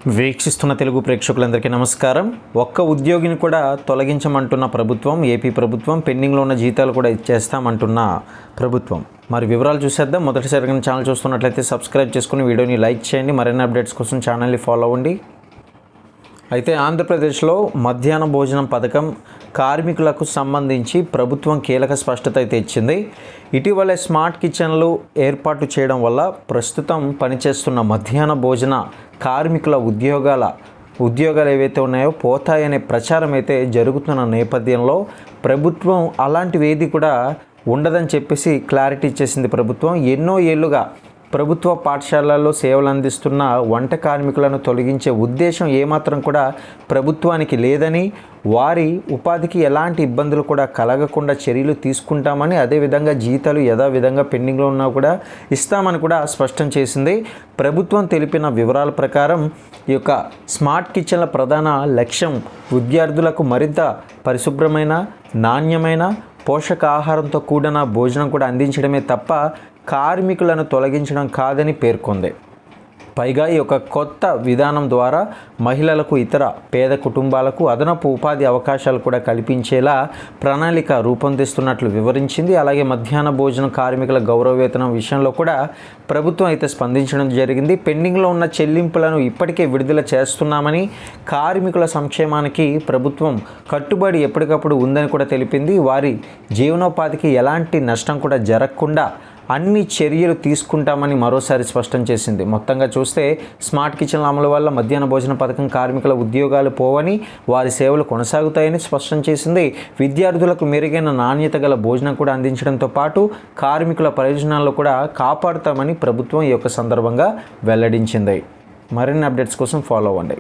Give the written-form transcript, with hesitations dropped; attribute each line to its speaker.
Speaker 1: వీక్షిస్తున్న తెలుగు ప్రేక్షకులందరికీ నమస్కారం. ఒక్క ఉద్యోగిని కూడా తొలగించమంటున్న ప్రభుత్వం, ఏపీ ప్రభుత్వం. పెండింగ్లో ఉన్న జీతాలు కూడా ఇచ్చేస్తామంటున్న ప్రభుత్వం. మరి వివరాలు చూసేద్దాం. మొదటిసారిగా ఛానల్ చూస్తున్నట్లయితే సబ్స్క్రైబ్ చేసుకుని వీడియోని లైక్ చేయండి. మరిన్ని అప్డేట్స్ కోసం ఛానల్ని ఫాలో అవ్వండి. అయితే ఆంధ్రప్రదేశ్లో మధ్యాహ్న భోజనం పథకం కార్మికులకు సంబంధించి ప్రభుత్వం కీలక స్పష్టత అయితే ఇచ్చింది. ఇటీవలే స్మార్ట్ కిచెన్లు ఏర్పాటు చేయడం వల్ల ప్రస్తుతం పనిచేస్తున్న మధ్యాహ్న భోజన కార్మికుల ఉద్యోగాలు ఏవైతే ఉన్నాయో పోతాయనే ప్రచారం అయితే జరుగుతున్న నేపథ్యంలో ప్రభుత్వం అలాంటివి ఏది కూడా ఉండదని చెప్పేసి క్లారిటీ ఇచ్చేసింది. ప్రభుత్వం ఎన్నో ఏళ్ళుగా ప్రభుత్వ పాఠశాలల్లో సేవలు అందిస్తున్న వంట కార్మికులను తొలగించే ఉద్దేశం ఏమాత్రం కూడా ప్రభుత్వానికి లేదని, వారి ఉపాధికి ఎలాంటి ఇబ్బందులు కూడా కలగకుండా చర్యలు తీసుకుంటామని, అదేవిధంగా జీతాలు యథావిధంగా పెండింగ్లో ఉన్నా కూడా ఇస్తామని కూడా స్పష్టం చేసింది. ప్రభుత్వం తెలిపిన వివరాల ప్రకారం ఈ యొక్క స్మార్ట్ కిచెన్ల ప్రధాన లక్ష్యం విద్యార్థులకు మరింత పరిశుభ్రమైన, నాణ్యమైన, పోషకాహారంతో కూడిన భోజనం కూడా అందించడమే తప్ప కార్మికులను తొలగించడం కాదని పేర్కొంది. పైగా ఈ యొక్క కొత్త విధానం ద్వారా మహిళలకు, ఇతర పేద కుటుంబాలకు అదనపు ఉపాధి అవకాశాలు కూడా కల్పించేలా ప్రణాళిక రూపొందిస్తున్నట్లు వివరించింది. అలాగే మధ్యాహ్న భోజన కార్మికుల గౌరవ వేతనం విషయంలో కూడా ప్రభుత్వం అయితే స్పందించడం జరిగింది. పెండింగ్లో ఉన్న చెల్లింపులను ఇప్పటికే విడుదల చేస్తున్నామని, కార్మికుల సంక్షేమానికి ప్రభుత్వం కట్టుబడి ఎప్పటికప్పుడు ఉందని కూడా తెలిపింది. వారి జీవనోపాధికి ఎలాంటి నష్టం కూడా జరగకుండా అన్ని చర్యలు తీసుకుంటామని మరోసారి స్పష్టం చేసింది. మొత్తంగా చూస్తే స్మార్ట్ కిచెన్ల అమలు వల్ల మధ్యాహ్న భోజన పథకం కార్మికుల ఉద్యోగాలు పోవని, వారి సేవలు కొనసాగుతాయని స్పష్టం చేసింది. విద్యార్థులకు మెరుగైన నాణ్యత గల భోజనం కూడా అందించడంతో పాటు కార్మికుల ప్రయోజనాలను కూడా కాపాడుతామని ప్రభుత్వం ఈ యొక్క సందర్భంగా వెల్లడించింది. మరిన్ని అప్డేట్స్ కోసం ఫాలో అవ్వండి.